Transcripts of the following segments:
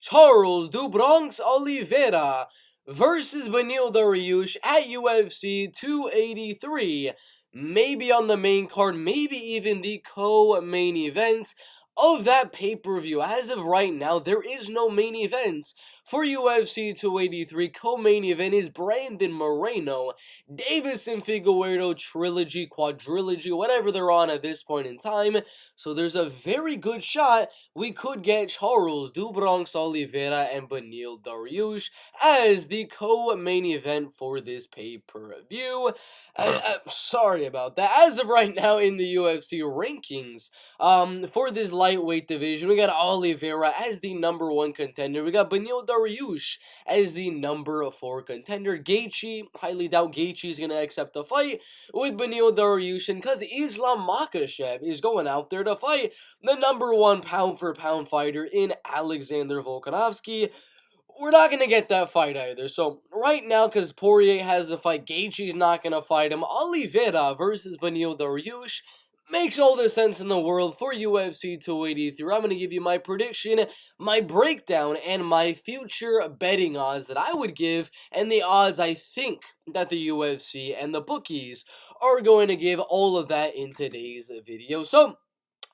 Charles do Bronx Oliveira versus Beneil Dariush at UFC 283. Maybe on the main card, maybe even the co-main event of that pay-per-view. As of right now, there is no main event for UFC 283. Co-main event is Brandon Moreno, Davison Figueiredo trilogy, quadrilogy, whatever they're on at this point in time. So there's a very good shot we could get Charles do Bronx Oliveira and Beneil Dariush as the co-main event for this pay-per-view. Sorry about that. As of right now in the UFC rankings, for this lightweight division, we got Oliveira as the number 1 contender. We got Beneil Dariush as the number 4 contender. Gaethje, highly doubt Gaethje is gonna accept the fight with Beneil Dariush, and because Islam Makhachev is going out there to fight the number 1 pound-for-pound fighter in Alexander Volkanovski, we're not going to get that fight either. So right now, because Poirier has the fight, Gaethje's not going to fight him. Oliveira versus Beneil Dariush makes all the sense in the world for UFC 283. I'm going to give you my prediction, my breakdown, and my future betting odds that I would give, and the odds I think that the UFC and the bookies are going to give. All of that in today's video. So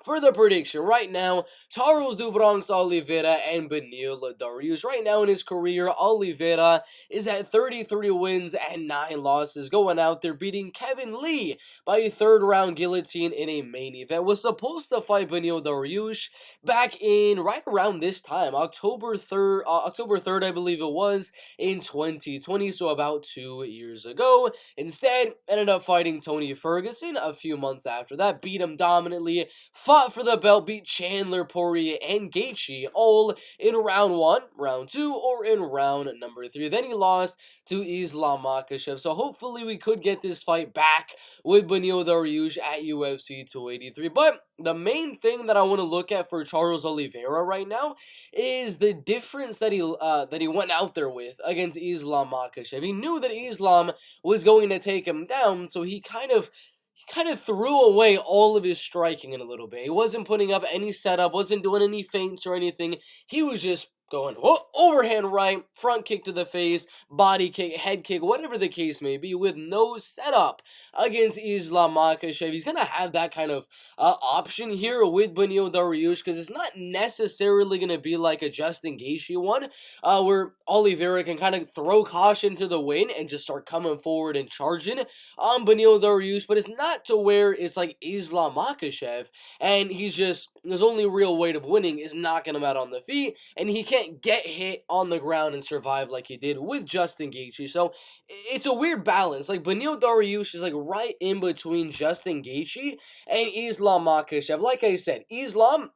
for the prediction, right now, Charles do Bronx Oliveira and Beneil Dariush. Right now in his career, Oliveira is at 33 wins and 9 losses, going out there beating Kevin Lee by a 3rd round guillotine in a main event. Was supposed to fight Beneil Dariush back in right around this time, October 3rd, I believe it was, in 2020, so about 2 years ago. Instead, ended up fighting Tony Ferguson a few months after that, beat him dominantly, fought for the belt, beat Chandler, Poirier, and Gaethje all in round 1, round 2, or in round number 3. Then he lost to Islam Makhachev. So hopefully we could get this fight back with Beneil Dariush at UFC 283. But the main thing that I want to look at for Charles Oliveira right now is the difference that he went out there with against Islam Makhachev. He knew that Islam was going to take him down, so he kind of threw away all of his striking in a little bit. He wasn't putting up any setup, wasn't doing any feints or anything. He was just going overhand right, front kick to the face, body kick, head kick, whatever the case may be, with no setup against Islam Makhachev. He's going to have that kind of option here with Beneil Dariush, because it's not necessarily going to be like a Justin Gaethje one, where Oliveira can kind of throw caution to the wind and just start coming forward and charging on Beneil Dariush, but it's not to where it's like Islam Makhachev, and his only real way of winning is knocking him out on the feet, and he can't get hit on the ground and survive like he did with Justin Gaethje. So it's a weird balance. Like, Beneil Dariush is like right in between Justin Gaethje and Islam Makhachev. Like I said, Islam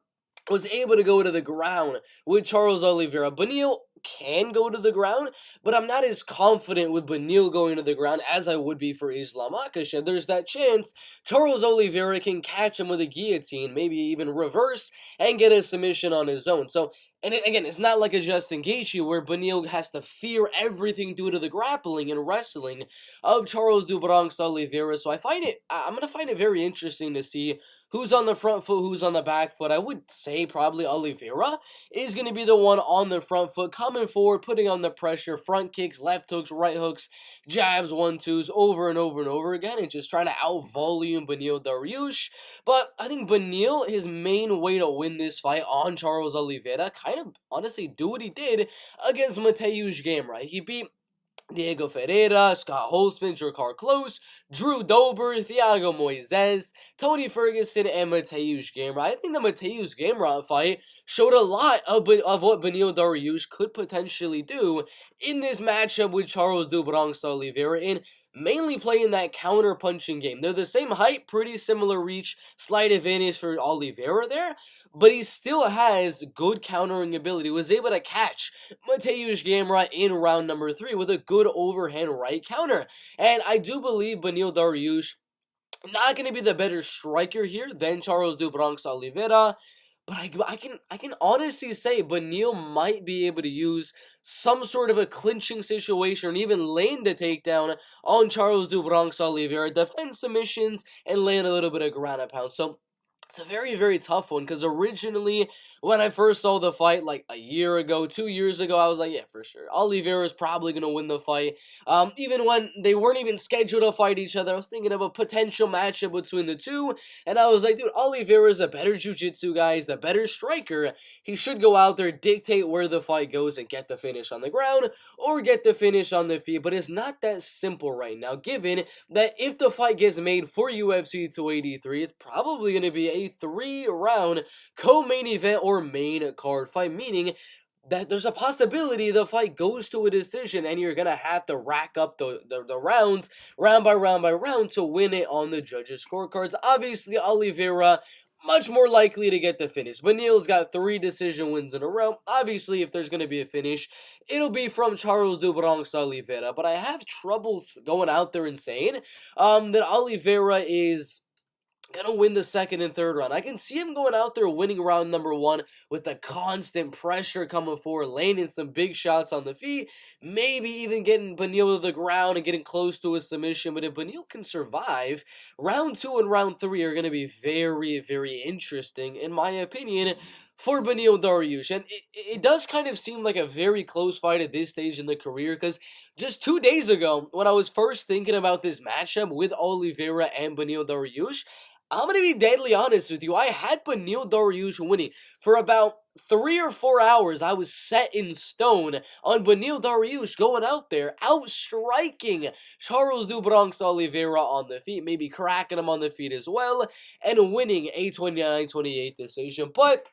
was able to go to the ground with Charles Oliveira. Beneil can go to the ground, but I'm not as confident with Beneil going to the ground as I would be for Islam Makhachev. There's that chance Charles Oliveira can catch him with a guillotine, maybe even reverse, and get a submission on his own. So, and again, it's not like a Justin Gaethje where Beneil has to fear everything due to the grappling and wrestling of Charles do Bronx Oliveira. So I'm going to find it very interesting to see who's on the front foot, who's on the back foot. I would say probably Oliveira is going to be the one on the front foot, coming forward, putting on the pressure, front kicks, left hooks, right hooks, jabs, 1-2s, over and over and over again, and just trying to out-volume Beneil Dariush. But I think Beneil, his main way to win this fight on Charles Oliveira, kind of honestly do what he did against Mateusz Gamrot. He beat Diego Ferreira, Scott Holtzman, Drakkar Klose, Drew Dober, Thiago Moises, Tony Ferguson, and Mateusz Gamrot. I think the Mateusz Gamrot fight showed a lot of what Beneil Dariush could potentially do in this matchup with Charles do Bronx Oliveira, and mainly playing that counter-punching game. They're the same height, pretty similar reach, slight advantage for Oliveira there, but he still has good countering ability. Was able to catch Mateusz Gamrot in round number 3 with a good overhand right counter. And I do believe Beneil Dariush not going to be the better striker here than Charles do Bronx Oliveira, but I can honestly say Beneil might be able to use some sort of a clinching situation or even land the takedown on Charles do Bronx Oliveira, defend submissions, and land a little bit of ground and pound. So It's a very, very tough one because originally, when I first saw the fight, like a year ago, 2 years ago, I was like, yeah, for sure. Oliveira is probably going to win the fight. Even when they weren't even scheduled to fight each other, I was thinking of a potential matchup between the two. And I was like, dude, Oliveira is a better jiu-jitsu guy. He's the better striker. He should go out there, dictate where the fight goes, and get the finish on the ground or get the finish on the feet. But it's not that simple right now, given that if the fight gets made for UFC 283, it's probably going to be a 3-round co-main event or main card fight, meaning that there's a possibility the fight goes to a decision and you're going to have to rack up the rounds round by round to win it on the judges' scorecards. Obviously, Oliveira much more likely to get the finish. Beneil's got 3 decision wins in a row. Obviously, if there's going to be a finish, it'll be from Charles do Bronx Oliveira. But I have trouble going out there and saying that Oliveira is gonna win the second and third round. I can see him going out there winning round number 1 with the constant pressure coming forward, landing some big shots on the feet, maybe even getting Beneil to the ground and getting close to a submission. But if Beneil can survive, round 2 and round 3 are gonna be very, very interesting, in my opinion, for Beneil Dariush. And it does kind of seem like a very close fight at this stage in the career, because just 2 days ago, when I was first thinking about this matchup with Oliveira and Beneil Dariush, I'm going to be deadly honest with you. I had Beneil Dariush winning. For about 3 or 4 hours, I was set in stone on Beneil Dariush going out there, outstriking Charles do Bronx Oliveira on the feet, maybe cracking him on the feet as well, and winning a 29-28 decision. But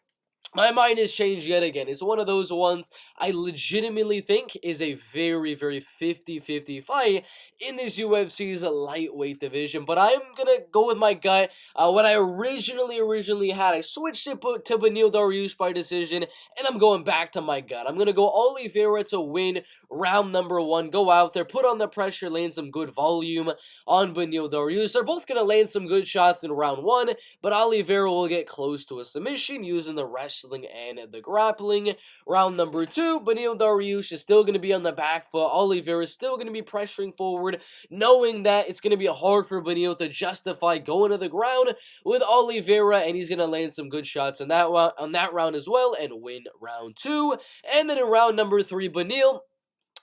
my mind has changed yet again. It's one of those ones I legitimately think is a very, very 50-50 fight in this UFC's lightweight division. But I'm going to go with my gut. When I originally had, I switched it to Beneil Dariush by decision, and I'm going back to my gut. I'm going to go Oliveira to win round number 1. Go out there, put on the pressure, land some good volume on Beneil Dariush. They're both going to land some good shots in round 1, but Oliveira will get close to a submission using the wrestling and the grappling. Round number 2, Beneil Dariush is still going to be on the back foot. Oliveira is still going to be pressuring forward, knowing that it's going to be hard for Beneil to justify going to the ground with Oliveira, and he's going to land some good shots on that round as well and win round 2. And then in round number 3, Beneil,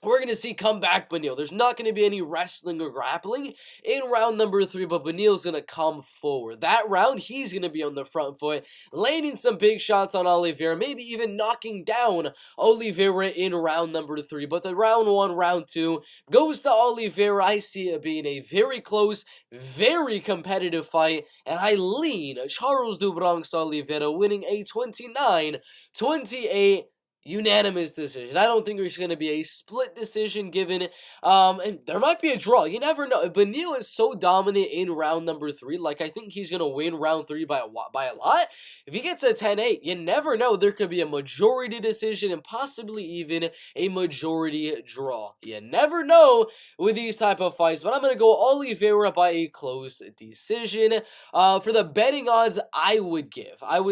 we're going to see comeback Beneil. There's not going to be any wrestling or grappling in round number 3, but Beneil's going to come forward. That round, he's going to be on the front foot, landing some big shots on Oliveira, maybe even knocking down Oliveira in round number 3. But the round 1, round 2 goes to Oliveira. I see it being a very close, very competitive fight, and I lean Charles do Bronx Oliveira winning a 29-28 unanimous decision. I don't think there's going to be a split decision given, and there might be a draw. You never know. If Beneil is so dominant in round number 3, like I think he's going to win round 3 by a lot. If he gets a 10-8, you never know. There could be a majority decision and possibly even a majority draw. You never know with these type of fights, but I'm going to go Oliveira by a close decision. For the betting odds, I would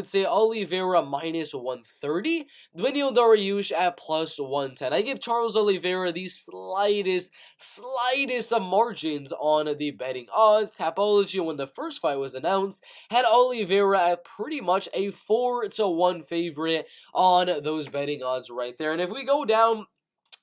say Oliveira minus 130. Beneil Dariush at plus 110. I give Charles Oliveira the slightest of margins on the betting odds. Tapology, when the first fight was announced, had Oliveira at pretty much a 4-1 favorite on those betting odds right there. And if we go down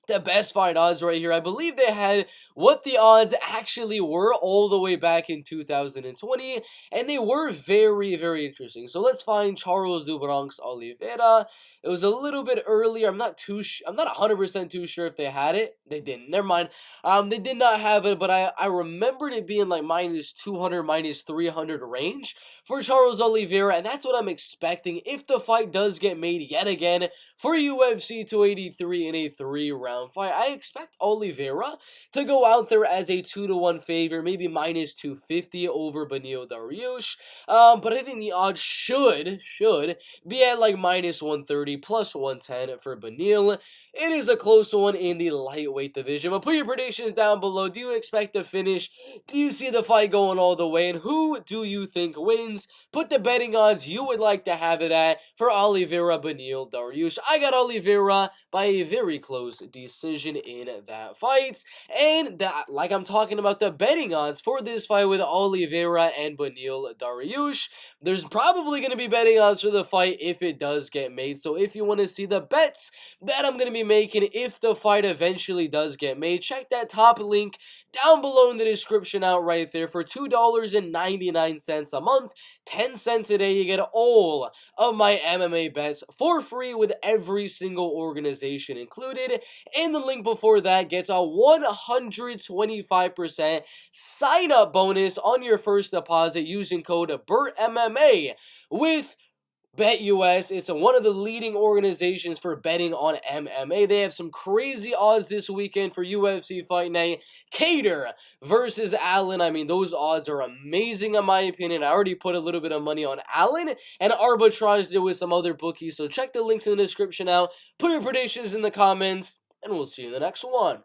the best fight odds right here, I believe they had what the odds actually were all the way back in 2020, and they were very, very interesting. So let's find Charles do Bronx Oliveira. It was a little bit earlier. I'm not 100% too sure if they had it. They didn't. Never mind. They did not have it, but I remembered it being like minus 200, minus 300 range for Charles Oliveira, and that's what I'm expecting if the fight does get made yet again for UFC 283 in a 3-round fight. I expect Oliveira to go out there as a 2-1 favorite, maybe minus 250 over Beneil Dariush. But I think the odds should be at like minus 130 130 plus 110 for Beneil. It is a close one in the lightweight division, but put your predictions down below. Do you expect to finish? Do you see the fight going all the way? And who do you think wins? Put the betting odds you would like to have it at for Oliveira, Beneil, Dariush. I got Oliveira by a very close decision in that fight. And that, like I'm talking about the betting odds for this fight with Oliveira and Beneil, Dariush, there's probably going to be betting odds for the fight if it does get made. So if you want to see the bets that I'm going to be making if the fight eventually does get made, check that top link down below in the description out right there for $2.99 a month. 10 cents a day, you get all of my MMA bets for free with every single organization included. And the link before that gets a 125% sign up bonus on your first deposit using code BERTMMA with BetUS. It's one of the leading organizations for betting on MMA. They have some crazy odds this weekend for UFC Fight Night. Cater versus Allen. I mean, those odds are amazing in my opinion. I already put a little bit of money on Allen and arbitraged it with some other bookies. So check the links in the description out. Put your predictions in the comments, and we'll see you in the next one.